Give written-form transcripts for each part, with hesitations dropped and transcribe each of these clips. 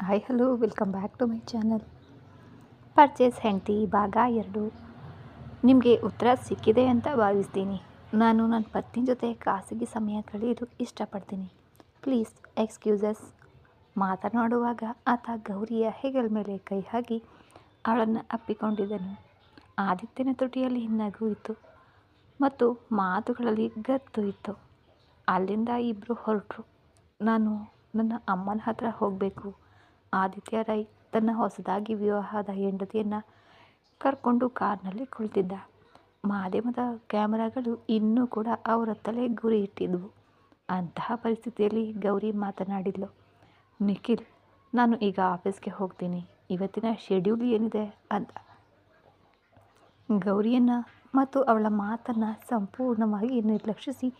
Hi hello welcome back to my channel. Purchase ಹೆಂಡತಿ ಭಾಗ 2. ನಿಮಗೆ ಉತ್ತರ ಸಿಕ್ಕಿದೆ ಅಂತ ಭಾವಿಸ್ತೀನಿ. ನಾನು ನನ್ನ ಪತ್ನಿ ಜೊತೆ ಖಾಸಗಿ ಸಮಯ ಕಳೆಯಲು ಇಷ್ಟಪಡ್ತೀನಿ. Please excuses. ಮಾತನಾಡುವಾಗ ಆತ ಗೌರಿಯ ಹೆಗಲ ಮೇಲೆ ಕೈ ಹಾಕಿ ಅವಳನ್ನು ಅಪ್ಪಿಕೊಂಡಿದ್ದನು. ಆದಿತ್ಯನ ತುಟಿಯಲ್ಲಿ ನಗು ಇತ್ತು ಮತ್ತು ಮಾತುಗಳಲ್ಲಿ ಗತ್ತು ಇತ್ತು. ಅಲ್ಲಿಂದ ಇಬ್ಬರು ಹೊರಟರು. ನಾನು ನನ್ನ ಅಮ್ಮನ ಹತ್ರ ಹೋಗಬೇಕು. ಆದಿತ್ಯ ರೈ ತನ್ನ ಹೊಸದಾಗಿ ವಿವಾಹದ ಹೆಂಡತಿಯನ್ನು ಕರ್ಕೊಂಡು ಕಾರ್ನಲ್ಲಿ ಕುಳಿತಿದ್ದ. ಮಾಧ್ಯಮದ ಕ್ಯಾಮರಾಗಳು ಇನ್ನೂ ಕೂಡ ಅವರ ತಲೆ ಗುರಿ ಇಟ್ಟಿದ್ವು. ಅಂತಹ ಪರಿಸ್ಥಿತಿಯಲ್ಲಿ ಗೌರಿ ಮಾತನಾಡಿದ್ಲು. ನಿಖಿಲ್, ನಾನು ಈಗ ಆಫೀಸ್ಗೆ ಹೋಗ್ತೀನಿ. ಇವತ್ತಿನ ಶೆಡ್ಯೂಲ್ ಏನಿದೆ ಅಂತ. ಗೌರಿಯನ್ನು ಮತ್ತು ಅವಳ ಮಾತನ್ನು ಸಂಪೂರ್ಣವಾಗಿ ನಿರ್ಲಕ್ಷಿಸಿ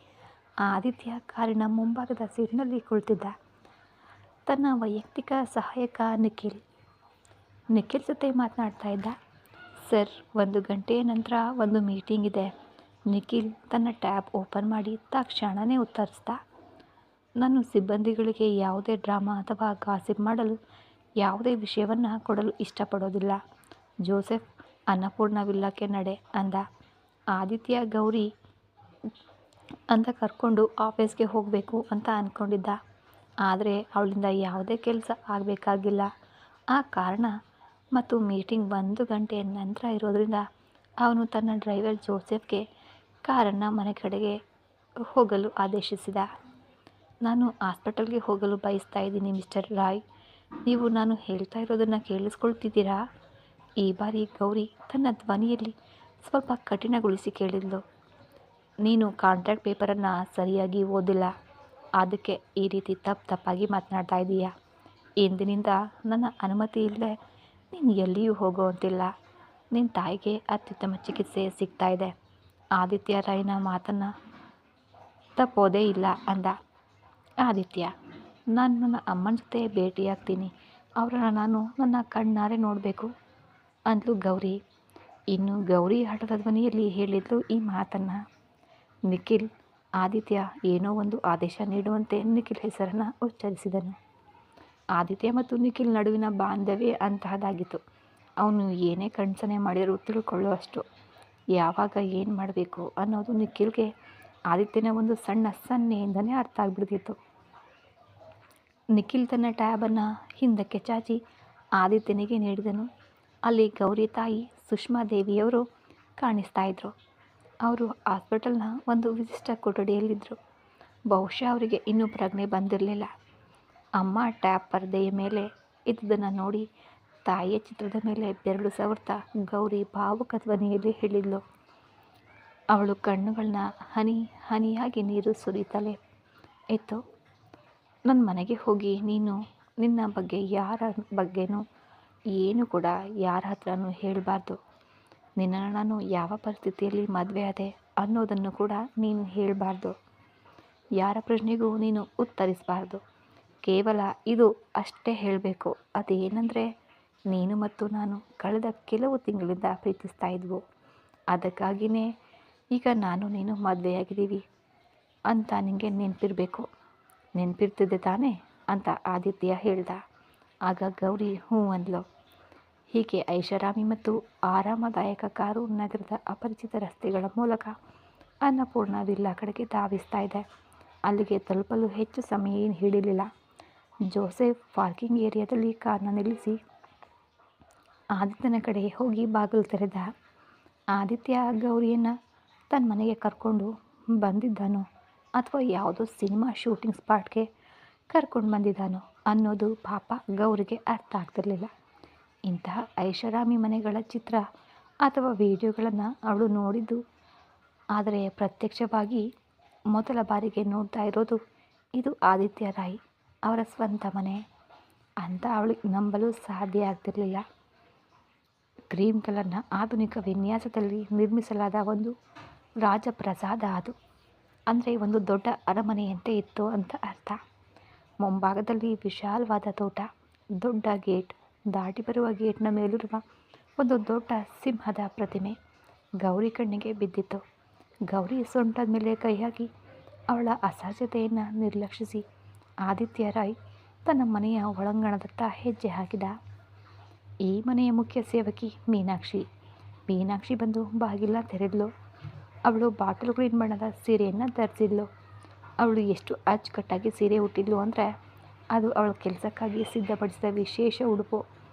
ಆದಿತ್ಯ ಕಾರಿನ ಮುಂಭಾಗದ ಸೀಟ್ನಲ್ಲಿ ಕುಳಿತಿದ್ದ. ತನ್ನ ವೈಯಕ್ತಿಕ ಸಹಾಯಕ ನಿಖಿಲ್ ಜೊತೆ ಮಾತನಾಡ್ತಾ ಇದ್ದ. ಸರ್, 1 ಗಂಟೆಯ ನಂತರ ಒಂದು ಮೀಟಿಂಗ್ ಇದೆ. ನಿಖಿಲ್ ತನ್ನ ಟ್ಯಾಬ್ ಓಪನ್ ಮಾಡಿ ತಕ್ಷಣವೇ ಉತ್ತರಿಸ್ದ. ನಾನು ಸಿಬ್ಬಂದಿಗಳಿಗೆ ಯಾವುದೇ ಡ್ರಾಮಾ ಅಥವಾ ಗಾಸಿಪ್ ಮಾಡಲು ಯಾವುದೇ ವಿಷಯವನ್ನು ಕೊಡಲು ಇಷ್ಟಪಡೋದಿಲ್ಲ. ಜೋಸೆಫ್, ಅನ್ನಪೂರ್ಣ ವಿಲ್ಲಾಕ್ಕೆ ನಡೆ ಅಂದ. ಆದಿತ್ಯ ಗೌರಿ ಅಂತ ಕರ್ಕೊಂಡು ಆಫೀಸ್ಗೆ ಹೋಗಬೇಕು ಅಂತ ಅಂದ್ಕೊಂಡಿದ್ದ. ಆದರೆ ಅವಳಿಂದ ಯಾವುದೇ ಕೆಲಸ ಆಗಬೇಕಾಗಿಲ್ಲ. ಆ ಕಾರಣ ಮತ್ತು ಮೀಟಿಂಗ್ 1 ಗಂಟೆಯ ನಂತರ ಇರೋದ್ರಿಂದ ಅವನು ತನ್ನ ಡ್ರೈವರ್ ಜೋಸೆಫ್ಗೆ ಕಾರನ್ನು ಮನೆ ಕಡೆಗೆ ಹೋಗಲು ಆದೇಶಿಸಿದ. ನಾನು ಹಾಸ್ಪಿಟಲ್ಗೆ ಹೋಗಲು ಬಯಸ್ತಾ ಇದ್ದೀನಿ ಮಿಸ್ಟರ್ ರಾಯ್. ನೀವು ನಾನು ಹೇಳ್ತಾ ಇರೋದನ್ನು ಕೇಳಿಸ್ಕೊಳ್ತಿದ್ದೀರಾ? ಈ ಬಾರಿ ಗೌರಿ ತನ್ನ ಧ್ವನಿಯಲ್ಲಿ ಸ್ವಲ್ಪ ಕಠಿಣಗೊಳಿಸಿ ಕೇಳಿದ್ಲು. ನೀನು ಕಾಂಟ್ರಾಕ್ಟ್ ಪೇಪರನ್ನು ಸರಿಯಾಗಿ ಓದಿಲ್ಲ. ಅದಕ್ಕೆ ಈ ರೀತಿ ತಪ್ಪಾಗಿ ಮಾತನಾಡ್ತಾ ಇದ್ದೀಯಾ? ಇಂದಿನಿಂದ ನನ್ನ ಅನುಮತಿ ಇಲ್ಲದೆ ನೀನು ಎಲ್ಲಿಯೂ ಹೋಗುವಂತಿಲ್ಲ. ನಿನ್ನ ತಾಯಿಗೆ ಅತ್ಯುತ್ತಮ ಚಿಕಿತ್ಸೆ ಸಿಗ್ತಾ ಇದೆ. ಆದಿತ್ಯ ರಾಯ್ನ ಮಾತನ್ನು ತಪ್ಪೋದೇ ಇಲ್ಲ ಅಂದ. ಆದಿತ್ಯ, ನಾನು ನನ್ನ ಅಮ್ಮನ ಜೊತೆ ಭೇಟಿಯಾಗ್ತೀನಿ. ಅವರನ್ನು ನಾನು ನನ್ನ ಕಣ್ಣಾರೆ ನೋಡಬೇಕು ಅಂದ್ಲು ಗೌರಿ. ಇನ್ನು ಗೌರಿ ಹಠದ ಧ್ವನಿಯಲ್ಲಿ ಹೇಳಿದ್ಲು ಈ ಮಾತನ್ನು. ನಿಖಿಲ್, ಆದಿತ್ಯ ಏನೋ ಒಂದು ಆದೇಶ ನೀಡುವಂತೆ ನಿಖಿಲ್ ಹೆಸರನ್ನು ಉಚ್ಚರಿಸಿದನು. ಆದಿತ್ಯ ಮತ್ತು ನಿಖಿಲ್ ನಡುವಿನ ಬಾಂಧವ್ಯ ಅಂತಹದ್ದಾಗಿತ್ತು. ಅವನು ಏನೇ ಕಣ್ಸನೆ ಮಾಡಿದರೂ ತಿಳ್ಕೊಳ್ಳುವಷ್ಟು. ಯಾವಾಗ ಏನು ಮಾಡಬೇಕು ಅನ್ನೋದು ನಿಖಿಲ್ಗೆ ಆದಿತ್ಯನ ಒಂದು ಸಣ್ಣ ಸನ್ನೆಯಿಂದನೇ ಅರ್ಥ ಆಗಿಬಿಡ್ತಿತ್ತು. ನಿಖಿಲ್ ತನ್ನ ಟ್ಯಾಬನ್ನು ಹಿಂದಕ್ಕೆ ಚಾಚಿ ಆದಿತ್ಯನಿಗೆ ನೀಡಿದನು. ಅಲ್ಲಿ ಗೌರಿ ತಾಯಿ ಸುಷ್ಮಾ ದೇವಿಯವರು ಕಾಣಿಸ್ತಾ ಇದ್ರು. ಅವರು ಹಾಸ್ಪಿಟಲ್ನ ಒಂದು ವಿಶಿಷ್ಟ ಕೊಠಡಿಯಲ್ಲಿದ್ದರು. ಬಹುಶಃ ಅವರಿಗೆ ಇನ್ನೂ ಪ್ರಜ್ಞೆ ಬಂದಿರಲಿಲ್ಲ. ಅಮ್ಮ ಟ್ಯಾಬ್ ಪರದೆಯ ಮೇಲೆ ಇದ್ದುದನ್ನು ನೋಡಿ ತಾಯಿಯ ಚಿತ್ರದ ಮೇಲೆ ಬೆರಳು ಸವರ್ತಾ ಗೌರಿ ಭಾವುಕ ಧ್ವನಿಯಲ್ಲಿ ಹೇಳಿದ್ಲು. ಅವಳು ಕಣ್ಣುಗಳನ್ನ ಹನಿ ಹನಿಯಾಗಿ ನೀರು ಸುರಿತಲೇ ಇತ್ತು. ನನ್ನ ಮನೆಗೆ ಹೋಗಿ ನೀನು ನಿನ್ನ ಬಗ್ಗೆ ಯಾರ ಬಗ್ಗೆನೂ ಏನು ಕೂಡ ಯಾರ ಹತ್ರನೂ ಹೇಳಬಾರ್ದು. ನಿನ್ನನ್ನು ನಾನು ಯಾವ ಪರಿಸ್ಥಿತಿಯಲ್ಲಿ ಮದುವೆ ಆದೆ ಅನ್ನೋದನ್ನು ಕೂಡ ನೀನು ಹೇಳಬಾರ್ದು. ಯಾರ ಪ್ರಶ್ನೆಗೂ ನೀನು ಉತ್ತರಿಸಬಾರ್ದು. ಕೇವಲ ಇದು ಅಷ್ಟೇ ಹೇಳಬೇಕು. ಅದೇನೆಂದರೆ, ನೀನು ಮತ್ತು ನಾನು ಕಳೆದ ಕೆಲವು ತಿಂಗಳಿಂದ ಪ್ರೀತಿಸ್ತಾ ಇದ್ವು. ಅದಕ್ಕಾಗಿಯೇ ಈಗ ನಾನು ನೀನು ಮದುವೆಯಾಗಿದ್ದೀವಿ ಅಂತ ನಿನಗೆ ನೆನಪಿರಬೇಕು. ನೆನಪಿರ್ತಿದೆ ತಾನೇ ಅಂತ ಆದಿತ್ಯ ಹೇಳ್ದ. ಆಗ ಗೌರಿ ಹ್ಞೂ ಅಂದ್ಲು. ಹೀಗೆ ಐಷಾರಾಮಿ ಮತ್ತು ಆರಾಮದಾಯಕ ಕಾರು ನಗರದ ಅಪರಿಚಿತ ರಸ್ತೆಗಳ ಮೂಲಕ ಅನ್ನಪೂರ್ಣ ವಿಲ್ಲಾ ಕಡೆಗೆ ಧಾವಿಸ್ತಾ ಇದೆ. ಅಲ್ಲಿಗೆ ತಲುಪಲು ಹೆಚ್ಚು ಸಮಯ ಏನು ಹಿಡಿಲಿಲ್ಲ. ಜೋಸೆಫ್ ಪಾರ್ಕಿಂಗ್ ಏರಿಯಾದಲ್ಲಿ ಕಾರ್ನ ನಿಲ್ಲಿಸಿ ಆದಿತ್ಯನ ಕಡೆ ಹೋಗಿ ಬಾಗಿಲು ತೆರೆದ. ಆದಿತ್ಯ ಗೌರಿಯನ್ನು ತನ್ನ ಮನೆಗೆ ಕರ್ಕೊಂಡು ಬಂದಿದ್ದಾನೋ ಅಥವಾ ಯಾವುದೋ ಸಿನಿಮಾ ಶೂಟಿಂಗ್ ಸ್ಪಾಟ್ಗೆ ಕರ್ಕೊಂಡು ಬಂದಿದ್ದಾನೋ ಅನ್ನೋದು ಪಾಪ ಗೌರಿಗೆ ಅರ್ಥ ಆಗ್ತಿರಲಿಲ್ಲ. ಇಂತಹ ಐಷಾರಾಮಿ ಮನೆಗಳ ಚಿತ್ರ ಅಥವಾ ವಿಡಿಯೋಗಳನ್ನು ಅವಳು ನೋಡಿದ್ದು, ಆದರೆ ಪ್ರತ್ಯಕ್ಷವಾಗಿ ಮೊದಲ ಬಾರಿಗೆ ನೋಡ್ತಾ ಇರೋದು ಇದು ಆದಿತ್ಯ ರಾಯ್ ಅವರ ಸ್ವಂತ ಮನೆ ಅಂತ ಅವಳಿಗೆ ನಂಬಲು ಸಾಧ್ಯ ಆಗ್ತಿರಲಿಲ್ಲ. ಕ್ರೀಮ್ ಕಲರ್ನ ಆಧುನಿಕ ವಿನ್ಯಾಸದಲ್ಲಿ ನಿರ್ಮಿಸಲಾದ ಒಂದು ರಾಜಪ್ರಸಾದ ಅದು. ಅಂದರೆ ಒಂದು ದೊಡ್ಡ ಅರಮನೆಯಂತೆ ಇತ್ತು ಅಂತ ಅರ್ಥ. ಮುಂಭಾಗದಲ್ಲಿ ವಿಶಾಲವಾದ ತೋಟ, ದೊಡ್ಡ ಗೇಟ್, ದಾಟಿ ಬರುವ ಗೇಟ್ನ ಮೇಲಿರುವ ಒಂದು ದೊಡ್ಡ ಸಿಂಹದ ಪ್ರತಿಮೆ ಗೌರಿ ಕಣ್ಣಿಗೆ ಬಿದ್ದಿತ್ತು. ಗೌರಿ ಸೊಂಟದ ಮೇಲೆ ಕೈ ಹಾಕಿ ಅವಳ ಅಸಹಜತೆಯನ್ನು ನಿರ್ಲಕ್ಷಿಸಿ ಆದಿತ್ಯ ರಾಯ್ ತನ್ನ ಮನೆಯ ಒಳಾಂಗಣದತ್ತ ಹೆಜ್ಜೆ ಹಾಕಿದ. ಈ ಮನೆಯ ಮುಖ್ಯ ಸೇವಕಿ ಮೀನಾಕ್ಷಿ. ಮೀನಾಕ್ಷಿ ಬಂದು ಬಾಗಿಲ ತೆರೆದ್ಲು. ಅವಳು ಬಾಟಲ್ ಗ್ರೀನ್ ಬಣ್ಣದ ಸೀರೆಯನ್ನು ಧರಿಸಿದ್ಲು. ಅವಳು ಎಷ್ಟು ಅಚ್ಚುಕಟ್ಟಾಗಿ ಸೀರೆ ಉಟ್ಟಿದ್ಲು ಅಂದರೆ ಅದು ಅವಳ ಕೆಲಸಕ್ಕಾಗಿ ಸಿದ್ಧಪಡಿಸಿದ ವಿಶೇಷ ಉಡುಪು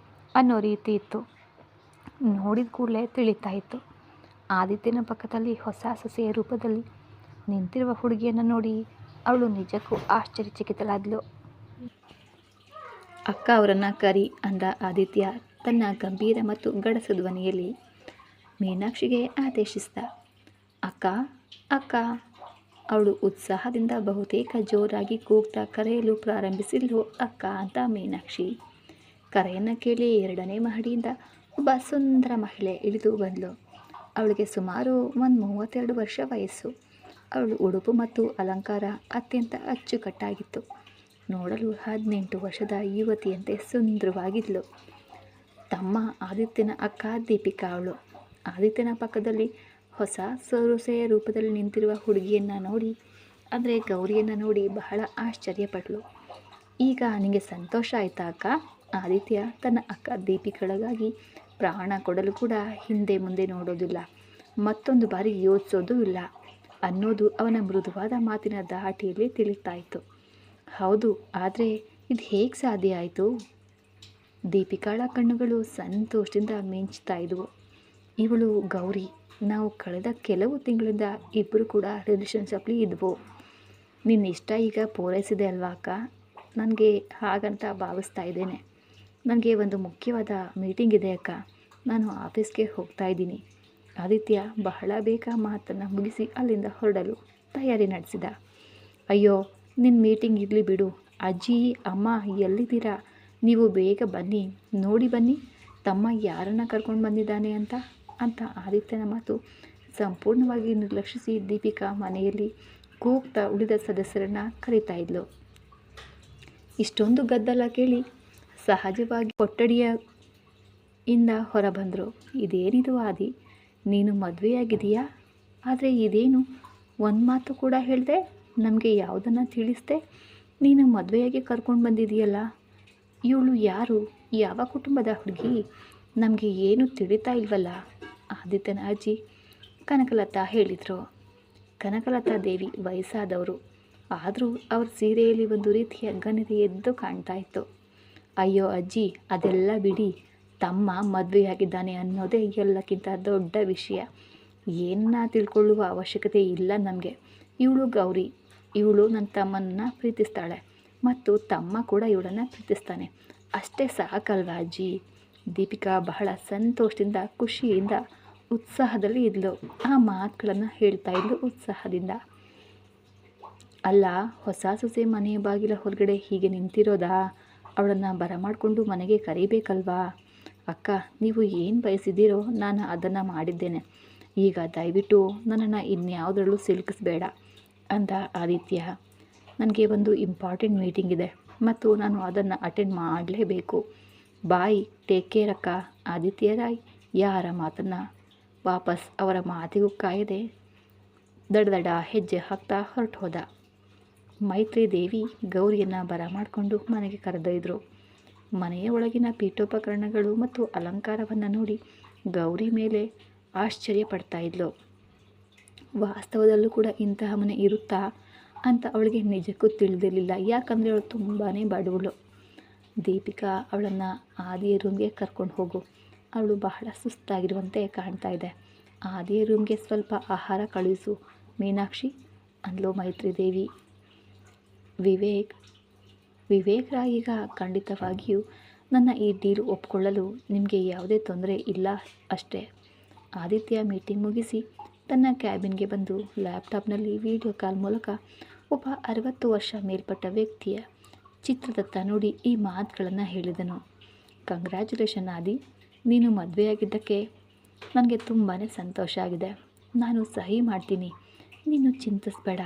ಅನ್ನೋ ರೀತಿ ಇತ್ತು. ನೋಡಿದ ಕೂಡಲೇ ತಿಳಿತಾ ಇತ್ತು. ಆದಿತ್ಯನ ಪಕ್ಕದಲ್ಲಿ ಹೊಸ ಸೊಸೆಯ ರೂಪದಲ್ಲಿ ನಿಂತಿರುವ ಹುಡುಗಿಯನ್ನು ನೋಡಿ ಅವಳು ನಿಜಕ್ಕೂ ಆಶ್ಚರ್ಯಚಕಿತಳಾದ್ಲು. ಅಕ್ಕ ಅವರನ್ನು ಕರಿ ಅಂದ ಆದಿತ್ಯ ತನ್ನ ಗಂಭೀರ ಮತ್ತು ಗಡಸು ಧ್ವನಿಯಲ್ಲಿ. ಮೀನಾಕ್ಷಿಗೆ ಆದೇಶಿಸಿದ. ಅಕ್ಕ ಅಕ್ಕ. ಅವಳು ಉತ್ಸಾಹದಿಂದ ಬಹುತೇಕ ಜೋರಾಗಿ ಕೂಗ್ತಾ ಕರೆಯಲು ಪ್ರಾರಂಭಿಸಿದ್ಲು. ಅಕ್ಕ ಅಂತ ಮೀನಾಕ್ಷಿ. ಕರೆಯನ್ನು ಕೇಳಿ 2ನೇ ಮಹಡಿಯಿಂದ ಒಬ್ಬ ಸುಂದರ ಮಹಿಳೆ ಇಳಿದು ಬಂದಳು. ಅವಳಿಗೆ ಸುಮಾರು 32 ವರ್ಷ ವಯಸ್ಸು. ಅವಳು ಉಡುಪು ಮತ್ತು ಅಲಂಕಾರ ಅತ್ಯಂತ ಅಚ್ಚುಕಟ್ಟಾಗಿತ್ತು. ನೋಡಲು 18 ವರ್ಷದ ಯುವತಿಯಂತೆ ಸುಂದರವಾಗಿದ್ಲು. ತಮ್ಮ ಆದಿತ್ಯನ ಅಕ್ಕ ದೀಪಿಕಾ ಅವಳು. ಆದಿತ್ಯನ ಪಕ್ಕದಲ್ಲಿ ಹೊಸ ಸೊಸೆಯ ರೂಪದಲ್ಲಿ ನಿಂತಿರುವ ಹುಡುಗಿಯನ್ನು ನೋಡಿ, ಅಂದರೆ ಗೌರಿಯನ್ನು ನೋಡಿ ಬಹಳ ಆಶ್ಚರ್ಯಪಟ್ಟಳು. ಈಗ ನಿನಗೆ ಸಂತೋಷ ಆಯಿತಾ ಅಕ್ಕ? ಆದಿತ್ಯ ತನ್ನ ಅಕ್ಕ ದೀಪಿಕಳಿಗಾಗಿ ಪ್ರಾಣ ಕೊಡಲು ಕೂಡ ಹಿಂದೆ ಮುಂದೆ ನೋಡೋದಿಲ್ಲ, ಮತ್ತೊಂದು ಬಾರಿ ಯೋಚಿಸೋದು ಇಲ್ಲ ಅನ್ನೋದು ಅವನ ಮೃದುವಾದ ಮಾತಿನ ಧಾಟಿಯಲ್ಲಿ ತಿಳಿತಾ ಇತ್ತು. ಹೌದು, ಆದರೆ ಇದು ಹೇಗೆ ಸಾಧ್ಯ ಆಯಿತು? ದೀಪಿಕಾಳ ಕಣ್ಣುಗಳು ಸಂತೋಷದಿಂದ ಮಿಂಚ್ತಾ ಇದ್ವು. ಇವಳು ಗೌರಿ. ನಾವು ಕಳೆದ ಕೆಲವು ತಿಂಗಳಿಂದ ಇಬ್ಬರು ಕೂಡ ರಿಲೇಷನ್ಶಿಪ್ಲಿ ಇದ್ವು. ನಿನ್ನ ಇಷ್ಟ ಈಗ ಪೂರೈಸಿದೆ ಅಲ್ವಾ ಅಕ್ಕ? ನನಗೆ ಹಾಗಂತ ಭಾವಿಸ್ತಾ ಇದ್ದೇನೆ. ನನಗೆ ಒಂದು ಮುಖ್ಯವಾದ ಮೀಟಿಂಗ್ ಇದೆ ಅಕ್ಕ. ನಾನು ಆಫೀಸ್ಗೆ ಹೋಗ್ತಾ ಇದ್ದೀನಿ. ಆದಿತ್ಯ ಬಹಳ ಬೇಗ ಮಾತನ್ನು ಮುಗಿಸಿ ಅಲ್ಲಿಂದ ಹೊರಡಲು ತಯಾರಿ ನಡೆಸಿದ. ಅಯ್ಯೋ, ನಿನ್ನ ಮೀಟಿಂಗ್ ಇರಲಿ ಬಿಡು. ಅಜ್ಜಿ ಅಮ್ಮ ಎಲ್ಲಿದ್ದೀರಾ? ನೀವು ಬೇಗ ಬನ್ನಿ, ನೋಡಿ ಬನ್ನಿ ತಮ್ಮ ಯಾರನ್ನು ಕರ್ಕೊಂಡು ಬಂದಿದ್ದಾನೆ ಅಂತ ಆದಿತ್ಯನ ಮಾತು ಸಂಪೂರ್ಣವಾಗಿ ನಿರ್ಲಕ್ಷಿಸಿ ದೀಪಿಕಾ ಮನೆಯಲ್ಲಿ ಕೂಗ್ತಾ ಉಳಿದ ಸದಸ್ಯರನ್ನು ಕರೀತಾ ಇದ್ಲು. ಇಷ್ಟೊಂದು ಗದ್ದಲ ಕೇಳಿ ಸಹಜವಾಗಿ ಕೊಠಡಿಯ ಇಂದ ಹೊರಬಂದರು. ಇದೇನಿದು ಆದಿ, ನೀನು ಮದುವೆಯಾಗಿದೆಯಾ? ಆದರೆ ಇದೇನು ಒಂದು ಮಾತು ಕೂಡ ಹೇಳಿದೆ, ನಮಗೆ ಯಾವುದನ್ನು ತಿಳಿಸ್ದೆ ನೀನು ಮದುವೆಯಾಗಿ ಕರ್ಕೊಂಡು ಬಂದಿದೆಯಲ್ಲ? ಇವಳು ಯಾರು? ಯಾವ ಕುಟುಂಬದ ಹುಡುಗಿ? ನಮಗೆ ಏನು ತಿಳಿತಾ ಇಲ್ವಲ್ಲ? ಆದಿತ್ಯನ ಅಜ್ಜಿ ಕನಕಲತಾ ಹೇಳಿದರು. ಕನಕಲತಾ ದೇವಿ ವಯಸ್ಸಾದವರು, ಆದರೂ ಅವ್ರ ಸೀರೆಯಲ್ಲಿ ಒಂದು ರೀತಿಯ ಘನತೆ ಎದ್ದು ಕಾಣ್ತಾ ಇತ್ತು. ಅಯ್ಯೋ ಅಜ್ಜಿ, ಅದೆಲ್ಲ ಬಿಡಿ. ತಮ್ಮ ಮದುವೆಯಾಗಿದ್ದಾನೆ ಅನ್ನೋದೇ ಎಲ್ಲಕ್ಕಿಂತ ದೊಡ್ಡ ವಿಷಯ. ಏನನ್ನ ತಿಳ್ಕೊಳ್ಳುವ ಅವಶ್ಯಕತೆ ಇಲ್ಲ ನಮಗೆ. ಇವಳು ಗೌರಿ. ಇವಳು ನನ್ನ ತಮ್ಮನ್ನು ಪ್ರೀತಿಸ್ತಾಳೆ ಮತ್ತು ತಮ್ಮ ಕೂಡ ಇವಳನ್ನು ಪ್ರೀತಿಸ್ತಾನೆ. ಅಷ್ಟೇ ಸಾಕಲ್ವಾ ಅಜ್ಜಿ? ದೀಪಿಕಾ ಬಹಳ ಸಂತೋಷದಿಂದ ಖುಷಿಯಿಂದ ಉತ್ಸಾಹದಲ್ಲಿ ಇದ್ಲು. ಆ ಮಾತುಗಳನ್ನು ಹೇಳ್ತಾ ಇದ್ಲು ಉತ್ಸಾಹದಿಂದ. ಅಲ್ಲ, ಹೊಸ ಸೊಸೆ ಮನೆಯ ಬಾಗಿಲ ಹೊರಗಡೆ ಹೀಗೆ ನಿಂತಿರೋದಾ? ಅವಳನ್ನು ಬರಮಾಡಿಕೊಂಡು ಮನೆಗೆ ಕರಿಬೇಕಲ್ವಾ? ಅಕ್ಕ, ನೀವು ಏನು ಬಯಸಿದ್ದೀರೋ ನಾನು ಅದನ್ನು ಮಾಡಿದ್ದೇನೆ. ಈಗ ದಯವಿಟ್ಟು ನನ್ನನ್ನು ಇನ್ಯಾವುದರಲ್ಲೂ ಸಿಲುಕಿಸ್ಬೇಡ ಅಂದ ಆದಿತ್ಯ. ನನಗೆ ಒಂದು ಇಂಪಾರ್ಟೆಂಟ್ ಮೀಟಿಂಗ್ ಇದೆ ಮತ್ತು ನಾನು ಅದನ್ನು ಅಟೆಂಡ್ ಮಾಡಲೇಬೇಕು. ಬಾಯ್, ಟೇಕ್ ಕೇರ್ ಅಕ್ಕ. ಆದಿತ್ಯ ರಾಯ್ ಯಾರ ಮಾತನ್ನು ವಾಪಸ್ ಅವರ ಮಾತಿಗೂ ಕಾಯದೆ ದಡ ಹೆಜ್ಜೆ ಹಾಕ್ತಾ ಹೊರಟು ಹೋದ. ಮೈತ್ರಿ ದೇವಿ ಗೌರಿಯನ್ನು ಬರಮಾಡಿಕೊಂಡು ಮನೆಗೆ ಕರೆದೊಯ್ದರು. ಮನೆಯ ಒಳಗಿನ ಪೀಠೋಪಕರಣಗಳು ಮತ್ತು ಅಲಂಕಾರವನ್ನು ನೋಡಿ ಗೌರಿ ಮೇಲೆ ಆಶ್ಚರ್ಯ ಪಡ್ತಾ ಇದ್ಲು. ವಾಸ್ತವದಲ್ಲೂ ಕೂಡ ಇಂತಹ ಮನೆ ಇರುತ್ತಾ ಅಂತ ಅವಳಿಗೆ ನಿಜಕ್ಕೂ ತಿಳಿದಿರಲಿಲ್ಲ. ಯಾಕಂದರೆ ಅವಳು ತುಂಬಾ ಬಡವಳು. ದೀಪಿಕಾ ಅವಳನ್ನು ಆದಿಯ ರೂಮ್ಗೆ ಕರ್ಕೊಂಡು ಹೋಗು, ಅವಳು ಬಹಳ ಸುಸ್ತಾಗಿರುವಂತೆ ಕಾಣ್ತಾ ಇದೆ. ಆದಿಯ ರೂಮ್ಗೆ ಸ್ವಲ್ಪ ಆಹಾರ ಕಳುಹಿಸು ಮೀನಾಕ್ಷಿ ಅಂದ್ಲು ಮೈತ್ರಿ ದೇವಿ. ವಿವೇಕ್ ರಾಯ್ ಈಗ ಖಂಡಿತವಾಗಿಯೂ ನನ್ನ ಈ ಡೀಲ್ ಒಪ್ಕೊಳ್ಳಲು ನಿಮಗೆ ಯಾವುದೇ ತೊಂದರೆ ಇಲ್ಲ ಅಷ್ಟೇ. ಆದಿತ್ಯ ಮೀಟಿಂಗ್ ಮುಗಿಸಿ ತನ್ನ ಕ್ಯಾಬಿನ್ಗೆ ಬಂದು ಲ್ಯಾಪ್ಟಾಪ್ನಲ್ಲಿ ವಿಡಿಯೋ ಕಾಲ್ ಮೂಲಕ ಒಬ್ಬ 60 ವರ್ಷ ಮೇಲ್ಪಟ್ಟ ವ್ಯಕ್ತಿಯ ಚಿತ್ರದತ್ತ ನೋಡಿ ಈ ಮಾತುಗಳನ್ನು ಹೇಳಿದನು. ಕಂಗ್ರ್ಯಾಚುಲೇಷನ್ ಆದಿ, ನೀನು ಮದುವೆಯಾಗಿದ್ದಕ್ಕೆ ನನಗೆ ತುಂಬಾ ಸಂತೋಷ ಆಗಿದೆ. ನಾನು ಸಹಿ ಮಾಡ್ತೀನಿ, ನೀನು ಚಿಂತಿಸಬೇಡ.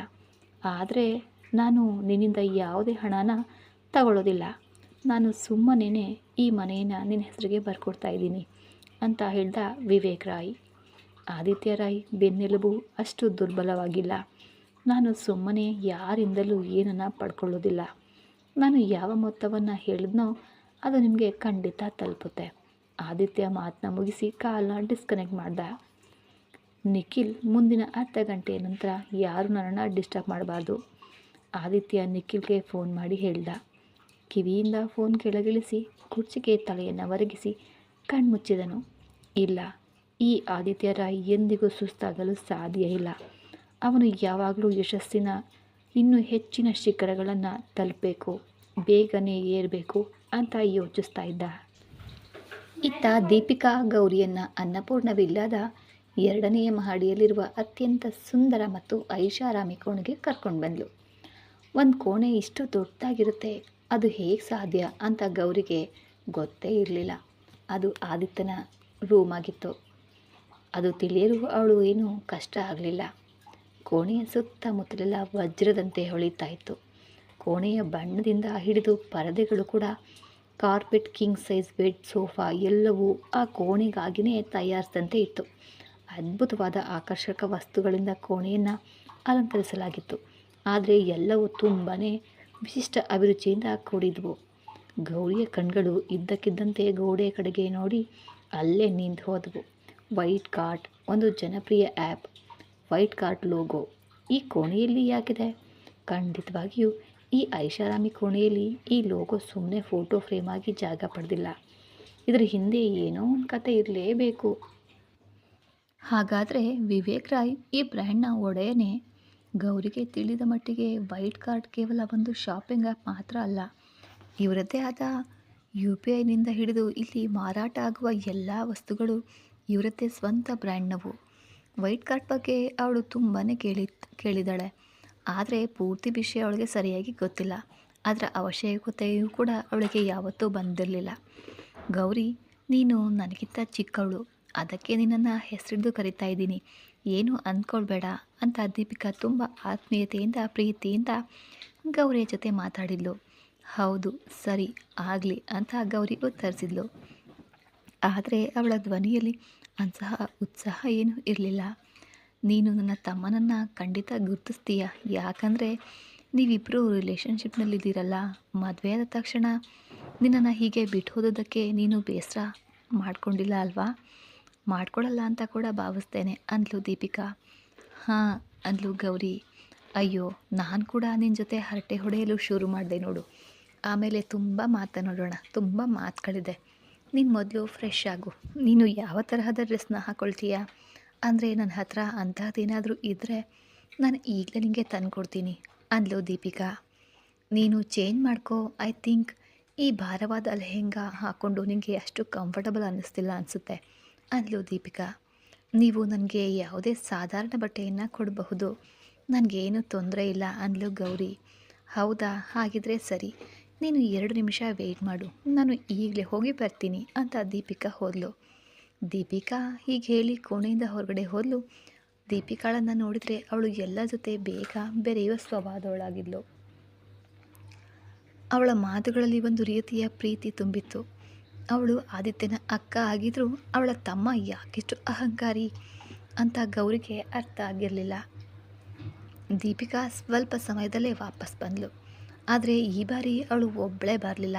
ಆದರೆ ನಾನು ನಿನ್ನಿಂದ ಯಾವುದೇ ಹಣನ ತಗೊಳ್ಳೋದಿಲ್ಲ. ನಾನು ಸುಮ್ಮನೇ ಈ ಮನೆಯನ್ನು ನಿನ್ನ ಹೆಸರಿಗೆ ಬರ್ಕೊಡ್ತಾ ಇದ್ದೀನಿ ಅಂತ ಹೇಳ್ದ ವಿವೇಕ್ ರಾಯ್. ಆದಿತ್ಯ ರಾಯ್ ಬೆನ್ನೆಲುಬು ಅಷ್ಟು ದುರ್ಬಲವಾಗಿಲ್ಲ. ನಾನು ಸುಮ್ಮನೆ ಯಾರಿಂದಲೂ ಏನನ್ನು ಪಡ್ಕೊಳ್ಳೋದಿಲ್ಲ. ನಾನು ಯಾವ ಮೊತ್ತವನ್ನು ಹೇಳಿದ್ನೋ ಅದು ನಿಮಗೆ ಖಂಡಿತ ತಲುಪುತ್ತೆ. ಆದಿತ್ಯ ಮಾತನ್ನ ಮುಗಿಸಿ ಕಾಲ್ನ ಡಿಸ್ಕನೆಕ್ಟ್ ಮಾಡ್ದ. ನಿಖಿಲ್, ಮುಂದಿನ ಅರ್ಧ ಗಂಟೆಯ ನಂತರ ಯಾರು ನನ್ನನ್ನು ಡಿಸ್ಟರ್ಬ್ ಮಾಡಬಾರ್ದು. ಆದಿತ್ಯ ನಿಖಿಲ್ಗೆ ಫೋನ್ ಮಾಡಿ ಹೇಳ್ದ. ಕಿವಿಯಿಂದ ಫೋನ್ ಕೆಳಗಿಳಿಸಿ ಕುರ್ಚಿಗೆ ತಲೆಯನ್ನು ಒರಗಿಸಿ ಕಣ್ಮುಚ್ಚಿದನು. ಇಲ್ಲ, ಈ ಆದಿತ್ಯ ರಾಯ್ ಎಂದಿಗೂ ಸುಸ್ತಾಗಲು ಸಾಧ್ಯ ಇಲ್ಲ. ಅವನು ಯಾವಾಗಲೂ ಯಶಸ್ಸಿನ ಇನ್ನೂ ಹೆಚ್ಚಿನ ಶಿಖರಗಳನ್ನು ತಲುಪಬೇಕು, ಬೇಗನೆ ಏರಬೇಕು ಅಂತ ಯೋಚಿಸ್ತಾ ಇದ್ದ. ಇತ್ತ ದೀಪಿಕಾ ಗೌರಿಯನ್ನು ಅನ್ನಪೂರ್ಣವಿಲ್ಲದ 2ನೇ ಮಹಡಿಯಲ್ಲಿರುವ ಅತ್ಯಂತ ಸುಂದರ ಮತ್ತು ಐಷಾರಾಮಿ ಕೋಣೆಗೆ ಕರ್ಕೊಂಡು ಬಂದಳು. ಒಂದು ಕೋಣೆ ಇಷ್ಟು ದೊಡ್ಡದಾಗಿರುತ್ತೆ, ಅದು ಹೇಗೆ ಸಾಧ್ಯ ಅಂತ ಗೌರಿಗೆ ಗೊತ್ತೇ ಇರಲಿಲ್ಲ. ಅದು ಆದಿತ್ಯನ ರೂಮ್ ಆಗಿತ್ತು. ಅದು ತಿಳಿಯಲು ಅವಳು ಏನೂ ಕಷ್ಟ ಆಗಲಿಲ್ಲ. ಕೋಣೆಯ ಸುತ್ತಮುತ್ತಲೆಲ್ಲ ವಜ್ರದಂತೆ ಹೊಳಿತಾ ಇತ್ತು. ಕೋಣೆಯ ಬಣ್ಣದಿಂದ ಹಿಡಿದು ಪರದೆಗಳು ಕೂಡ, carpet, king size bed, sofa ಎಲ್ಲವೂ ಆ ಕೋಣೆಗಾಗಿಯೇ ತಯಾರಿಸಿದಂತೆ ಇತ್ತು. ಅದ್ಭುತವಾದ ಆಕರ್ಷಕ ವಸ್ತುಗಳಿಂದ ಕೋಣೆಯನ್ನು ಅಲಂಕರಿಸಲಾಗಿತ್ತು. ಆದರೆ ಎಲ್ಲವೂ ತುಂಬಾ ವಿಶಿಷ್ಟ ಅಭಿರುಚಿಯಿಂದ ಕೂಡಿದ್ವು. ಗೌರಿಯ ಕಣ್ಗಳು ಇದ್ದಕ್ಕಿದ್ದಂತೆ ಗೋಡೆಯ ಕಡೆಗೆ ನೋಡಿ ಅಲ್ಲೇ ನಿಂತು ಹೋದವು. ವೈಟ್ ಕಾರ್ಟ್, ಒಂದು ಜನಪ್ರಿಯ ಆ್ಯಪ್. ವೈಟ್ ಕಾರ್ಟ್ ಲೋಗೋ ಈ ಕೋಣೆಯಲ್ಲಿ ಯಾಕಿದೆ? ಖಂಡಿತವಾಗಿಯೂ ಈ ಐಷಾರಾಮಿ ಕೋಣೆಯಲ್ಲಿ ಈ ಲೋಗೋ ಸುಮ್ಮನೆ ಫೋಟೋ ಫ್ರೇಮ್ ಆಗಿ ಜಾಗ ಪಡೆದಿಲ್ಲ. ಇದರ ಹಿಂದೆ ಏನೋ ಒಂದು ಕತೆ ಇರಲೇಬೇಕು. ಹಾಗಾದರೆ ವಿವೇಕ್ ರಾಯ್ ಈ ಬ್ರ್ಯಾಂಡ್ನ ಒಡೆಯನೇ? ಗೌರಿಗೆ ತಿಳಿದ ಮಟ್ಟಿಗೆ ವೈಟ್ ಕಾರ್ಟ್ ಕೇವಲ ಒಂದು ಶಾಪಿಂಗ್ ಆ್ಯಪ್ ಮಾತ್ರ ಅಲ್ಲ. ಇವರದ್ದೇ ಆದ UPIನಿಂದ ಹಿಡಿದು ಇಲ್ಲಿ ಮಾರಾಟ ಆಗುವ ಎಲ್ಲ ವಸ್ತುಗಳು ಇವರದ್ದೇ ಸ್ವಂತ ಬ್ರ್ಯಾಂಡ್ನವು. ವೈಟ್ ಕಾರ್ಟ್ ಬಗ್ಗೆ ಅವಳು ತುಂಬಾ ಕೇಳಿದಾಳೆ, ಆದರೆ ಪೂರ್ತಿ ವಿಷಯ ಅವಳಿಗೆ ಸರಿಯಾಗಿ ಗೊತ್ತಿಲ್ಲ. ಅದರ ಅವಶ್ಯಕತೆಯೂ ಕೂಡ ಅವಳಿಗೆ ಯಾವತ್ತೂ ಬಂದಿರಲಿಲ್ಲ. ಗೌರಿ, ನೀನು ನನಗಿಂತ ಚಿಕ್ಕವಳು, ಅದಕ್ಕೆ ನಿನ್ನನ್ನು ಹೆಸರಿಡಿದು ಕರಿತಾ ಇದ್ದೀನಿ, ಏನು ಅಂದ್ಕೊಳ್ಬೇಡ ಅಂತ ದೀಪಿಕಾ ತುಂಬ ಆತ್ಮೀಯತೆಯಿಂದ ಪ್ರೀತಿಯಿಂದ ಗೌರಿಯ ಜೊತೆ ಮಾತಾಡಿದ್ಲು. ಹೌದು, ಸರಿ, ಆಗಲಿ ಅಂತ ಗೌರಿ ಉತ್ತರಿಸಿದ್ಲು. ಆದರೆ ಅವಳ ಧ್ವನಿಯಲ್ಲಿ ಅಂತಹ ಉತ್ಸಾಹ ಏನೂ ಇರಲಿಲ್ಲ. ನೀನು ನನ್ನ ತಮ್ಮನನ್ನು ಖಂಡಿತ ಗುರುತಿಸ್ತೀಯ, ಯಾಕಂದರೆ ನೀವಿಬ್ಬರು ರಿಲೇಷನ್ಶಿಪ್ನಲ್ಲಿದ್ದೀರಲ್ಲ. ಮದುವೆ ಆದ ತಕ್ಷಣ ನಿನ್ನನ್ನು ಹೀಗೆ ಬಿಟ್ಟು ಹೋದೋದಕ್ಕೆ ನೀನು ಬೇಸರ ಮಾಡ್ಕೊಂಡಿಲ್ಲ ಅಲ್ವಾ? ಮಾಡ್ಕೊಳ್ಳಲ್ಲ ಅಂತ ಕೂಡ ಭಾವಿಸ್ತೇನೆ ಅಂದ್ಲು ದೀಪಿಕಾ. ಹಾಂ ಅಂದ್ಲು ಗೌರಿ. ಅಯ್ಯೋ, ನಾನು ಕೂಡ ನಿನ್ನ ಜೊತೆ ಹರಟೆ ಹೊಡೆಯಲು ಶುರು ಮಾಡಿದೆ ನೋಡು. ಆಮೇಲೆ ತುಂಬ ಮಾತನಾಡೋಣ, ತುಂಬ ಮಾತುಗಳಿದೆ. ನೀನು ಮೊದಲು ಫ್ರೆಶ್ ಆಗು. ನೀನು ಯಾವ ತರಹದ ಡ್ರೆಸ್ನ ಹಾಕ್ಕೊಳ್ತೀಯಾ? ಅಂದರೆ ನನ್ನ ಹತ್ರ ಅಂಥದ್ದೇನಾದರೂ ಇದ್ದರೆ ನಾನು ಈಗಲೇ ನಿನಗೆ ತಂದುಕೊಡ್ತೀನಿ ಅಂದ್ಲು ದೀಪಿಕಾ. ನೀನು ಚೇಂಜ್ ಮಾಡ್ಕೋ. ಐ ಥಿಂಕ್ ಈ ಭಾರವಾದ ಲೆಹೆಂಗಾ ಹಾಕ್ಕೊಂಡು ನಿನಗೆ ಅಷ್ಟು ಕಂಫರ್ಟಬಲ್ ಅನ್ನಿಸ್ತಿಲ್ಲ ಅನಿಸುತ್ತೆ ಅಂದ್ಲು ದೀಪಿಕಾ. ನೀವು ನನಗೆ ಯಾವುದೇ ಸಾಧಾರಣ ಬಟ್ಟೆಯನ್ನು ಕೊಡಬಹುದು, ನನಗೇನು ತೊಂದರೆ ಇಲ್ಲ ಅಂದ್ಲು ಗೌರಿ. ಹೌದಾ, ಹಾಗಿದ್ರೆ ಸರಿ, ನೀನು 2 ನಿಮಿಷ ವೆಯ್ಟ್ ಮಾಡು, ನಾನು ಈಗಲೇ ಹೋಗಿ ಬರ್ತೀನಿ ಅಂತ ದೀಪಿಕಾ ಹೋದಳು. ದೀಪಿಕಾ ಹೀಗೆ ಹೇಳಿ ಕೋಣೆಯಿಂದ ಹೊರಗಡೆ ಹೋದಳು. ದೀಪಿಕಾಳನ್ನು ನೋಡಿದರೆ ಅವಳು ಎಲ್ಲ ಜೊತೆ ಬೇಗ ಬೆರೆಯುವ ಸ್ವಭಾವದವಳಾಗಿದ್ಲು. ಅವಳ ಮಾತುಗಳಲ್ಲಿ ಒಂದು ರೀತಿಯ ಪ್ರೀತಿ ತುಂಬಿತ್ತು. ಅವಳು ಆದಿತ್ಯನ ಅಕ್ಕ ಆಗಿದ್ರೂ ಅವಳ ತಮ್ಮ ಯಾಕಿಷ್ಟು ಅಹಂಕಾರಿ ಅಂತ ಗೌರಿಗೆ ಅರ್ಥ ಆಗಿರಲಿಲ್ಲ. ದೀಪಿಕಾ ಸ್ವಲ್ಪ ಸಮಯದಲ್ಲೇ ವಾಪಸ್ ಬಂದಳು. ಆದರೆ ಈ ಬಾರಿ ಅವಳು ಒಬ್ಬಳೇ ಬರಲಿಲ್ಲ.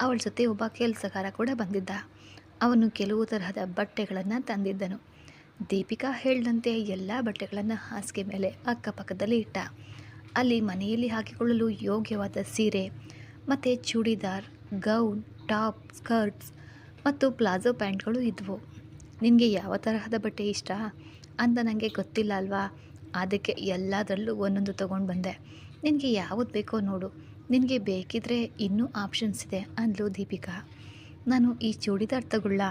ಅವಳ ಜೊತೆ ಒಬ್ಬ ಕೆಲಸಗಾರ ಕೂಡ ಬಂದಿದ್ದ. ಅವನು ಕೆಲವು ತರಹದ ಬಟ್ಟೆಗಳನ್ನು ತಂದಿದ್ದನು. ದೀಪಿಕಾ ಹೇಳಿದಂತೆ ಎಲ್ಲ ಬಟ್ಟೆಗಳನ್ನು ಹಾಸಿಗೆ ಮೇಲೆ ಅಕ್ಕಪಕ್ಕದಲ್ಲಿ ಇಟ್ಟ. ಅಲ್ಲಿ ಮನೆಯಲ್ಲಿ ಹಾಕಿಕೊಳ್ಳಲು ಯೋಗ್ಯವಾದ ಸೀರೆ ಮತ್ತು ಚೂಡಿದಾರ್, ಗೌನ್, ಟಾಪ್, ಸ್ಕರ್ಟ್ಸ್ ಮತ್ತು ಪ್ಲಾಜೋ ಪ್ಯಾಂಟ್ಗಳು ಇದ್ವು. ನಿನಗೆ ಯಾವ ತರಹದ ಬಟ್ಟೆ ಇಷ್ಟ ಅಂತ ನನಗೆ ಗೊತ್ತಿಲ್ಲ ಅಲ್ವಾ, ಅದಕ್ಕೆ ಎಲ್ಲದರಲ್ಲೂ ಒಂದೊಂದು ತೊಗೊಂಡು ಬಂದೆ. ನಿನಗೆ ಯಾವುದು ಬೇಕೋ ನೋಡು, ನಿನಗೆ ಬೇಕಿದ್ರೆ ಇನ್ನೂ ಆಪ್ಷನ್ಸ್ ಇದೆ ಅಂದ್ಲು ದೀಪಿಕಾ. ನಾನು ಈ ಚೂಡಿದಾರ್ ತಗೊಳ್ಳ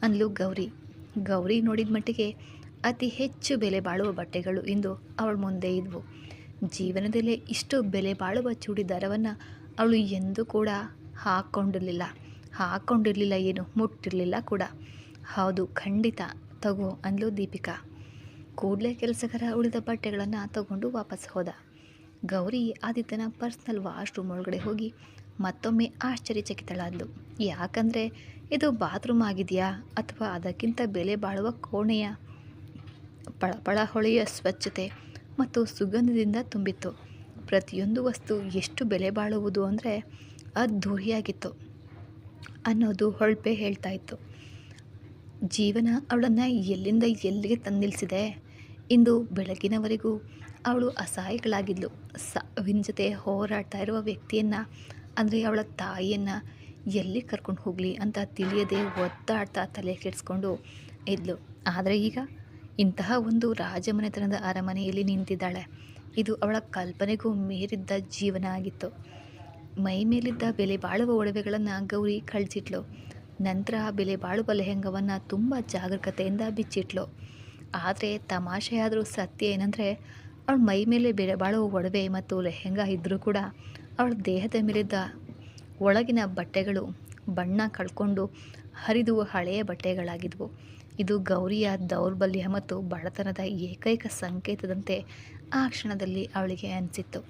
ಅಂದ್ಲು ಗೌರಿ. ಗೌರಿ ನೋಡಿದ ಮಟ್ಟಿಗೆ ಅತಿ ಹೆಚ್ಚು ಬೆಲೆ ಬಾಳುವ ಬಟ್ಟೆಗಳು ಇಂದು ಅವಳ ಮುಂದೆ ಇದ್ವು. ಜೀವನದಲ್ಲೇ ಇಷ್ಟು ಬೆಲೆ ಬಾಳುವ ಚೂಡಿದಾರವನ್ನು ಅವಳು ಎಂದೂ ಕೂಡ ಹಾಕ್ಕೊಂಡಿರಲಿಲ್ಲ, ಏನು ಮುಟ್ಟಿರಲಿಲ್ಲ ಕೂಡ. ಹೌದು, ಖಂಡಿತ ತಗೋ ಅಂದ್ಲು ದೀಪಿಕಾ. ಕೂಡಲೇ ಕೆಲಸಗಾರ ಉಳಿದ ಬಟ್ಟೆಗಳನ್ನು ತಗೊಂಡು ವಾಪಸ್ ಹೋದ. ಗೌರಿ ಆದಿತ್ಯನ ಪರ್ಸ್ನಲ್ ವಾಶ್ರೂಮ್ ಒಳಗಡೆ ಹೋಗಿ ಮತ್ತೊಮ್ಮೆ ಆಶ್ಚರ್ಯಚಕಿತಳಾದ್ಲು. ಯಾಕಂದರೆ ಇದು ಬಾತ್ರೂಮ್ ಆಗಿದೆಯಾ ಅಥವಾ ಅದಕ್ಕಿಂತ ಬೆಲೆ ಬಾಳುವ ಕೋಣೆಯ ಪಳಪಳ ಹೊಳೆಯ ಸ್ವಚ್ಛತೆ ಮತ್ತು ಸುಗಂಧದಿಂದ ತುಂಬಿತ್ತು. ಪ್ರತಿಯೊಂದು ವಸ್ತು ಎಷ್ಟು ಬೆಲೆ ಬಾಳುವುದು ಅಂದರೆ ಅದ್ಧೂರಿಯಾಗಿತ್ತು ಅನ್ನೋದು ಹೊಳಪೆ ಹೇಳ್ತಾ ಇತ್ತು. ಜೀವನ ಅವಳನ್ನು ಎಲ್ಲಿಂದ ಎಲ್ಲಿಗೆ ತಂದು ನಿಲ್ಲಿಸಿದೆ. ಇಂದು ಬೆಳಗಿನವರೆಗೂ ಅವಳು ಅಸಹಾಯಗಳಾಗಿದ್ಲು. ಸಾವಿನ ಜೊತೆ ಹೋರಾಡ್ತಾ ಇರುವ ವ್ಯಕ್ತಿಯನ್ನು, ಅಂದರೆ ಅವಳ ತಾಯಿಯನ್ನು ಎಲ್ಲಿ ಕರ್ಕೊಂಡು ಹೋಗಲಿ ಅಂತ ತಿಳಿಯದೆ ಒದ್ದಾಡ್ತಾ ತಲೆ ಕೆಡಿಸ್ಕೊಂಡು ಇದ್ಲು. ಆದರೆ ಈಗ ಇಂತಹ ಒಂದು ರಾಜಮನೆತನದ ಅರಮನೆಯಲ್ಲಿ ನಿಂತಿದ್ದಾಳೆ. ಇದು ಅವಳ ಕಲ್ಪನೆಗೂ ಮೀರಿದ್ದ ಜೀವನ ಆಗಿತ್ತು. ಮೈ ಮೇಲಿದ್ದ ಬೆಲೆ ಬಾಳುವ ಒಡವೆಗಳನ್ನು ಗೌರಿ ಕಳಿಸಿಟ್ಲು. ನಂತರ ಬೆಲೆ ಬಾಳುವ ಲೆಹೆಂಗವನ್ನು ತುಂಬ ಜಾಗರೂಕತೆಯಿಂದ ಬಿಚ್ಚಿಟ್ಲು. ಆದರೆ ತಮಾಷೆಯಾದರೂ ಸತ್ಯ ಏನಂದರೆ, ಅವಳ ಮೈ ಮೇಲೆ ಬೆಲೆ ಬಾಳುವ ಒಡವೆ ಮತ್ತು ಲೆಹೆಂಗ ಇದ್ದರೂ ಕೂಡ ಅವಳ ದೇಹದ ಮೇಲಿದ್ದ ಒಳಗಿನ ಬಟ್ಟೆಗಳು ಬಣ್ಣ ಕಳ್ಕೊಂಡು ಹರಿದು ಹಳೆಯ ಬಟ್ಟೆಗಳಾಗಿದ್ವು. ಇದು ಗೌರಿಯ ದೌರ್ಬಲ್ಯ ಮತ್ತು ಬಡತನದ ಏಕೈಕ ಸಂಕೇತದಂತೆ ಆ ಕ್ಷಣದಲ್ಲಿ ಅವಳಿಗೆ ಅನಿಸಿತ್ತು.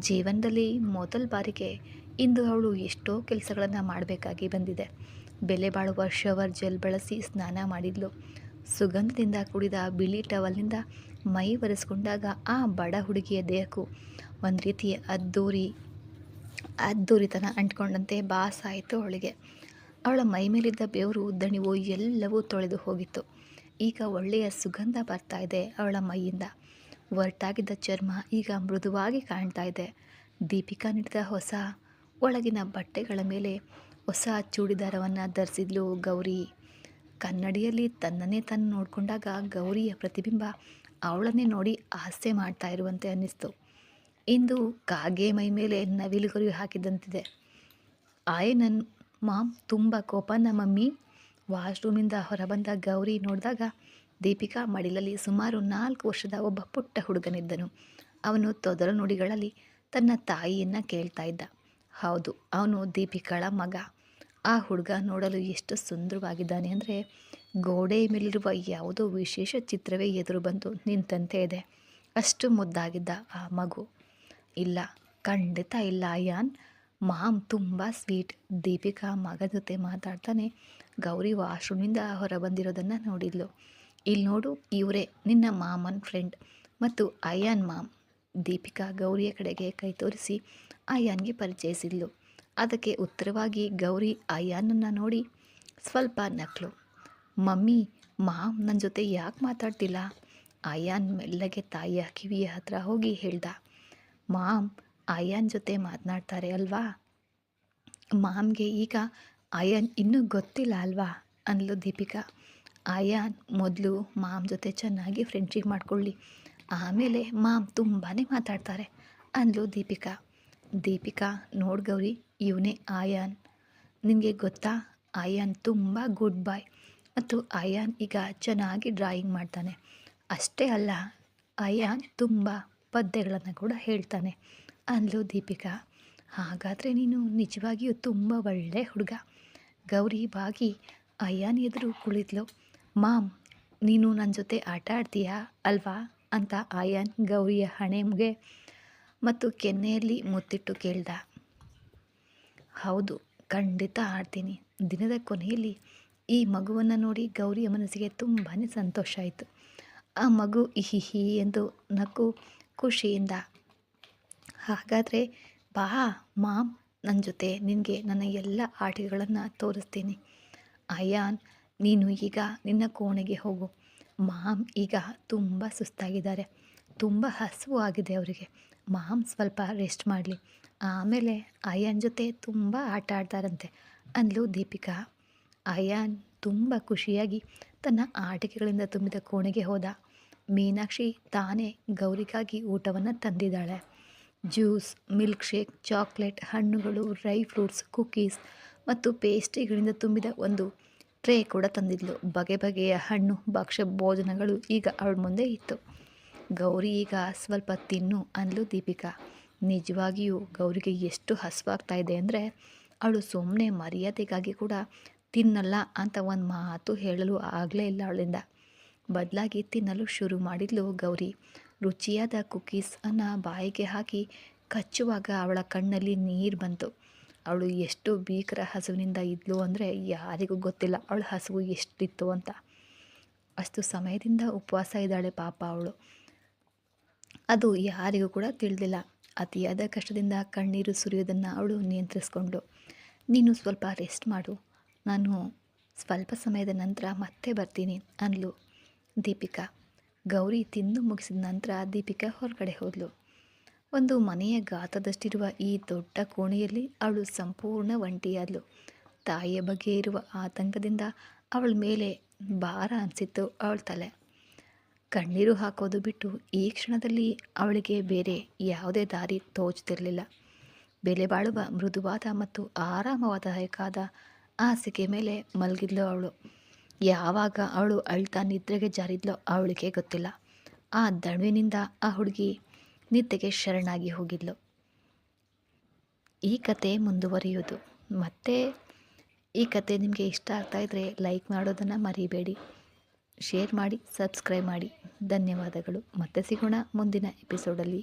ಜೀವನದಲ್ಲಿ ಮೊದಲ ಬಾರಿಗೆ ಇಂದು ಅವಳು ಎಷ್ಟೋ ಕೆಲಸಗಳನ್ನು ಮಾಡಬೇಕಾಗಿ ಬಂದಿದೆ. ಬೆಲೆ ಬಾಳುವ ಶವರ್ ಜೆಲ್ ಬಳಸಿ ಸ್ನಾನ ಮಾಡಿದ್ಲು. ಸುಗಂಧದಿಂದ ಕೂಡಿದ ಬಿಳಿ ಟವಲ್ನಿಂದ ಮೈ ಒರೆಸ್ಕೊಂಡಾಗ ಆ ಬಡ ಹುಡುಗಿಯ ದೇಹಕ್ಕೂ ಒಂದು ರೀತಿಯ ಅದ್ದೂರಿತನ ಅಂಟ್ಕೊಂಡಂತೆ ಭಾಸ ಆಯಿತು ಅವಳಿಗೆ. ಅವಳ ಮೈ ಮೇಲಿದ್ದ ಬೆವರು, ದಣಿವು ಎಲ್ಲವೂ ತೊಳೆದು ಹೋಗಿತ್ತು. ಈಗ ಒಳ್ಳೆಯ ಸುಗಂಧ ಬರ್ತಾ ಇದೆ ಅವಳ ಮೈಯಿಂದ. ಒರಟಾಗಿದ್ದ ಚರ್ಮ ಈಗ ಮೃದುವಾಗಿ ಕಾಣ್ತಾ ಇದೆ. ದೀಪಿಕಾ ನೀಡಿದ ಹೊಸ ಒಳಗಿನ ಬಟ್ಟೆಗಳ ಮೇಲೆ ಹೊಸ ಚೂಡಿದಾರವನ್ನು ಧರಿಸಿದ್ಲು ಗೌರಿ. ಕನ್ನಡಿಯಲ್ಲಿ ತನ್ನನ್ನೇ ತಾನು ನೋಡಿಕೊಂಡಾಗ ಗೌರಿಯ ಪ್ರತಿಬಿಂಬ ಅವಳನ್ನೇ ನೋಡಿ ಹಾಸ್ಯ ಮಾಡ್ತಾ ಇರುವಂತೆ ಅನ್ನಿಸ್ತು. ಇಂದು ಕಾಗೆ ಮೈ ಮೇಲೆ ನವಿಲುಗರಿ ಹಾಕಿದಂತಿದೆ. ನನ್ನ ಮಾಮ್ ತುಂಬ ಕೋಪನ ಮಮ್ಮಿ. ವಾಶ್ರೂಮಿಂದ ಹೊರಬಂದ ಗೌರಿ ನೋಡಿದಾಗ ದೀಪಿಕಾ ಮಡಿಲಲ್ಲಿ ಸುಮಾರು 4 ವರ್ಷದ ಒಬ್ಬ ಪುಟ್ಟ ಹುಡುಗನಿದ್ದನು. ಅವನು ತೊದಲ ನುಡಿಗಳಲ್ಲಿ ತನ್ನ ತಾಯಿಯನ್ನು ಕೇಳ್ತಾ ಇದ್ದ. ಹೌದು, ಅವನು ದೀಪಿಕಾಳ ಮಗ. ಆ ಹುಡುಗ ನೋಡಲು ಎಷ್ಟು ಸುಂದರವಾಗಿದ್ದಾನೆ ಅಂದರೆ, ಗೋಡೆ ಮೇಲಿರುವ ಯಾವುದೋ ವಿಶೇಷ ಚಿತ್ರವೇ ಎದುರು ಬಂದು ನಿಂತಂತೆ ಇದೆ. ಅಷ್ಟು ಮುದ್ದಾಗಿದ್ದ ಆ ಮಗು. ಇಲ್ಲ, ಖಂಡಿತ ಇಲ್ಲ ಅಯಾನ್. ಮಾಮ್ ತುಂಬ ಸ್ವೀಟ್. ದೀಪಿಕಾ ಮಗ ಜೊತೆ ಮಾತಾಡ್ತಾನೆ ಗೌರಿ ವಾಶ್ರೂಮಿಂದ ಹೊರಬಂದಿರೋದನ್ನು ನೋಡಿದ್ಲು. ಇಲ್ಲಿ ನೋಡು, ಇವರೇ ನಿನ್ನ ಮಾಮನ್ ಫ್ರೆಂಡ್ ಮತ್ತು ಅಯಾನ್ ಮಾಮ್. ದೀಪಿಕಾ ಗೌರಿಯ ಕಡೆಗೆ ಕೈ ತೋರಿಸಿ ಅಯಾನ್ಗೆ ಪರಿಚಯಿಸಿದ್ಲು. ಅದಕ್ಕೆ ಉತ್ತರವಾಗಿ ಗೌರಿ ಅಯಾನನ್ನು ನೋಡಿ ಸ್ವಲ್ಪ ನಕ್ಳು. ಮಮ್ಮಿ, ಮಾಮ್ ನನ್ನ ಜೊತೆ ಯಾಕೆ ಮಾತಾಡ್ತಿಲ್ಲ? ಅಯಾನ್ ಮೆಲ್ಲಗೆ ತಾಯಿಯ ಕಿವಿಯ ಹತ್ರ ಹೋಗಿ ಹೇಳ್ದ. ಮಾಮ್ ಅಯಾನ್ ಜೊತೆ ಮಾತನಾಡ್ತಾರೆ ಅಲ್ವಾ? ಮಾಮ್ಗೆ ಈಗ ಅಯಾನ್ ಇನ್ನೂ ಗೊತ್ತಿಲ್ಲ ಅಲ್ವಾ ಅಂದ್ಲು ದೀಪಿಕಾ. ಅಯಾನ್ ಮೊದಲು ಮಾಮ್ ಜೊತೆ ಚೆನ್ನಾಗಿ ಫ್ರೆಂಡ್ಶಿಪ್ ಮಾಡ್ಕೊಳ್ಳಿ, ಆಮೇಲೆ ಮಾಮ್ ತುಂಬಾ ಮಾತಾಡ್ತಾರೆ ಅಂದ್ಲು ದೀಪಿಕಾ. ದೀಪಿಕಾ, ನೋಡು ಗೌರಿ, ಇವನೇ ಅಯಾನ್. ನಿನಗೆ ಗೊತ್ತಾ, ಅಯಾನ್ ತುಂಬ ಗುಡ್ ಬಾಯ್ ಮತ್ತು ಅಯಾನ್ ಈಗ ಚೆನ್ನಾಗಿ ಡ್ರಾಯಿಂಗ್ ಮಾಡ್ತಾನೆ. ಅಷ್ಟೇ ಅಲ್ಲ, ಅಯಾನ್ ತುಂಬ ಪದ್ಯಗಳನ್ನು ಕೂಡ ಹೇಳ್ತಾನೆ ಅಂದ್ಲು ದೀಪಿಕಾ. ಹಾಗಾದರೆ ನೀನು ನಿಜವಾಗಿಯೂ ತುಂಬ ಒಳ್ಳೆ ಹುಡುಗ. ಗೌರಿ ಬಾಗಿ ಅಯಾನ್ ಎದುರು ಕುಳಿತಳು. ಮಾಮ್, ನೀನು ನನ್ನ ಜೊತೆ ಆಟ ಆಡ್ತೀಯಾ ಅಲ್ವಾ ಅಂತ ಅಯಾನ್ ಗೌರಿಯ ಹಣೆಗೆ ಮತ್ತು ಕೆನ್ನೆಯಲ್ಲಿ ಮುತ್ತಿಟ್ಟು ಕೇಳ್ದ. ಹೌದು, ಖಂಡಿತ ಆಡ್ತೀನಿ. ದಿನದ ಕೊನೆಯಲ್ಲಿ ಈ ಮಗುವನ್ನು ನೋಡಿ ಗೌರಿಯ ಮನಸ್ಸಿಗೆ ತುಂಬಾ ಸಂತೋಷ ಆಯಿತು. ಆ ಮಗು ಇಹಿಹಿ ಎಂದು ನಕ್ಕು ಖುಷಿಯಿಂದ. ಹಾಗಾದರೆ ಬಾ ಮಾಮ್, ನನ್ನ ಜೊತೆ ನಿನಗೆ ನನ್ನ ಎಲ್ಲ ಆಟಿಕೆಗಳನ್ನು ತೋರಿಸ್ತೀನಿ. ಅಯಾನ್, ನೀನು ಈಗ ನಿನ್ನ ಕೋಣೆಗೆ ಹೋಗು. ಮಾಮ್ ಈಗ ತುಂಬ ಸುಸ್ತಾಗಿದ್ದಾರೆ, ತುಂಬ ಹಸಿವು ಆಗಿದೆ ಅವರಿಗೆ. ಮಾಮ್ ಸ್ವಲ್ಪ ರೆಸ್ಟ್ ಮಾಡಲಿ, ಆಮೇಲೆ ಅಯಾನ್ ಜೊತೆ ತುಂಬ ಆಟ ಆಡ್ತಾರಂತೆ ಅಂದ್ಲು ದೀಪಿಕಾ. ಅಯಾನ್ ತುಂಬ ಖುಷಿಯಾಗಿ ತನ್ನ ಆಟಿಕೆಗಳಿಂದ ತುಂಬಿದ ಕೋಣೆಗೆ ಹೋದ. ಮೀನಾಕ್ಷಿ ತಾನೇ ಗೌರಿಗಾಗಿ ಊಟವನ್ನು ತಂದಿದ್ದಾಳೆ. ಜ್ಯೂಸ್, ಮಿಲ್ಕ್ ಶೇಕ್, ಚಾಕ್ಲೇಟ್, ಹಣ್ಣುಗಳು, ಡ್ರೈ ಫ್ರೂಟ್ಸ್, ಕುಕೀಸ್ ಮತ್ತು ಪೇಸ್ಟ್ರಿಗಳಿಂದ ತುಂಬಿದ ಒಂದು ಟ್ರೇ ಕೂಡ ತಂದಿದ್ಲು. ಬಗೆ ಬಗೆಯ ಹಣ್ಣು ಭಕ್ಷ್ಯ ಭೋಜನಗಳು ಈಗ ಅವಳ ಮುಂದೆ ಇತ್ತು. ಗೌರಿ, ಈಗ ಸ್ವಲ್ಪ ತಿನ್ನು ಅಂದ್ಲು ದೀಪಿಕಾ. ನಿಜವಾಗಿಯೂ ಗೌರಿಗೆ ಎಷ್ಟು ಹಸಿವಾಗ್ತಾ ಇದೆ ಅಂದರೆ, ಅವಳು ಸುಮ್ಮನೆ ಮರ್ಯಾದೆಗಾಗಿ ಕೂಡ ತಿನ್ನಲ್ಲ ಅಂತ ಒಂದು ಮಾತು ಹೇಳಲು ಆಗಲೇ ಇಲ್ಲ ಅವಳಿಂದ. ಬದಲಾಗಿ ತಿನ್ನಲು ಶುರು ಮಾಡಿದ್ಲು ಗೌರಿ. ರುಚಿಯಾದ ಕುಕೀಸನ್ನು ಬಾಯಿಗೆ ಹಾಕಿ ಕಚ್ಚುವಾಗ ಅವಳ ಕಣ್ಣಲ್ಲಿ ನೀರು ಬಂತು. ಅವಳು ಎಷ್ಟು ಭೀಕರ ಹಸುವಿನಿಂದ ಇದ್ಲು ಅಂದರೆ ಯಾರಿಗೂ ಗೊತ್ತಿಲ್ಲ ಅವಳ ಹಸುವು ಎಷ್ಟಿತ್ತು ಅಂತ. ಅಷ್ಟು ಸಮಯದಿಂದ ಉಪವಾಸ ಇದ್ದಾಳೆ ಪಾಪ ಅವಳು. ಅದು ಯಾರಿಗೂ ಕೂಡ ತಿಳಿದಿಲ್ಲ. ಅತಿಯಾದ ಕಷ್ಟದಿಂದ ಕಣ್ಣೀರು ಸುರಿಯೋದನ್ನು ಅವಳು ನಿಯಂತ್ರಿಸ್ಕೊಂಡು, ನೀನು ಸ್ವಲ್ಪ ರೆಸ್ಟ್ ಮಾಡು, ನಾನು ಸ್ವಲ್ಪ ಸಮಯದ ನಂತರ ಮತ್ತೆ ಬರ್ತೀನಿ ಅಂದ್ಲು ದೀಪಿಕಾ. ಗೌರಿ ತಿಂದು ಮುಗಿಸಿದ ನಂತರ ದೀಪಿಕಾ ಹೊರಗಡೆ ಹೋದಳು. ಒಂದು ಮನೆಯ ಗಾತ್ರದಷ್ಟಿರುವ ಈ ದೊಡ್ಡ ಕೋಣೆಯಲ್ಲಿ ಅವಳು ಸಂಪೂರ್ಣ ಒಂಟಿಯಾದಳು. ತಾಯಿಯ ಬಗ್ಗೆ ಇರುವ ಆತಂಕದಿಂದ ಅವಳ ಮೇಲೆ ಭಾರ ಅನಿಸಿತ್ತು ಅವಳ ತಲೆ. ಕಣ್ಣೀರು ಹಾಕೋದು ಬಿಟ್ಟು ಈ ಕ್ಷಣದಲ್ಲಿ ಅವಳಿಗೆ ಬೇರೆ ಯಾವುದೇ ದಾರಿ ತೋಚುತ್ತಿರಲಿಲ್ಲ. ಬೆಲೆ ಬಾಳುವ ಮೃದುವಾದ ಮತ್ತು ಆರಾಮದಾಯಕಾದ ಹಾಸಿಗೆ ಮೇಲೆ ಮಲಗಿದ್ಲು ಅವಳು. ಯಾವಾಗ ಅವಳು ಅಳ್ತಾ ನಿದ್ರೆಗೆ ಜಾರಿದ್ಲೋ ಅವಳಿಗೆ ಗೊತ್ತಿಲ್ಲ. ಆ ದಣುವಿನಿಂದ ಆ ಹುಡುಗಿ ನಿದ್ದೆಗೆ ಶರಣಾಗಿ ಹೋಗಿದ್ಲು. ಈ ಕತೆ ಮುಂದುವರಿಯುವುದು. ಮತ್ತೆ ಈ ಕತೆ ನಿಮಗೆ ಇಷ್ಟ ಆಗ್ತಾಯಿದ್ರೆ ಲೈಕ್ ಮಾಡೋದನ್ನು ಮರಿಬೇಡಿ, ಶೇರ್ ಮಾಡಿ, ಸಬ್ಸ್ಕ್ರೈಬ್ ಮಾಡಿ. ಧನ್ಯವಾದಗಳು. ಮತ್ತೆ ಸಿಗೋಣ ಮುಂದಿನ ಎಪಿಸೋಡಲ್ಲಿ.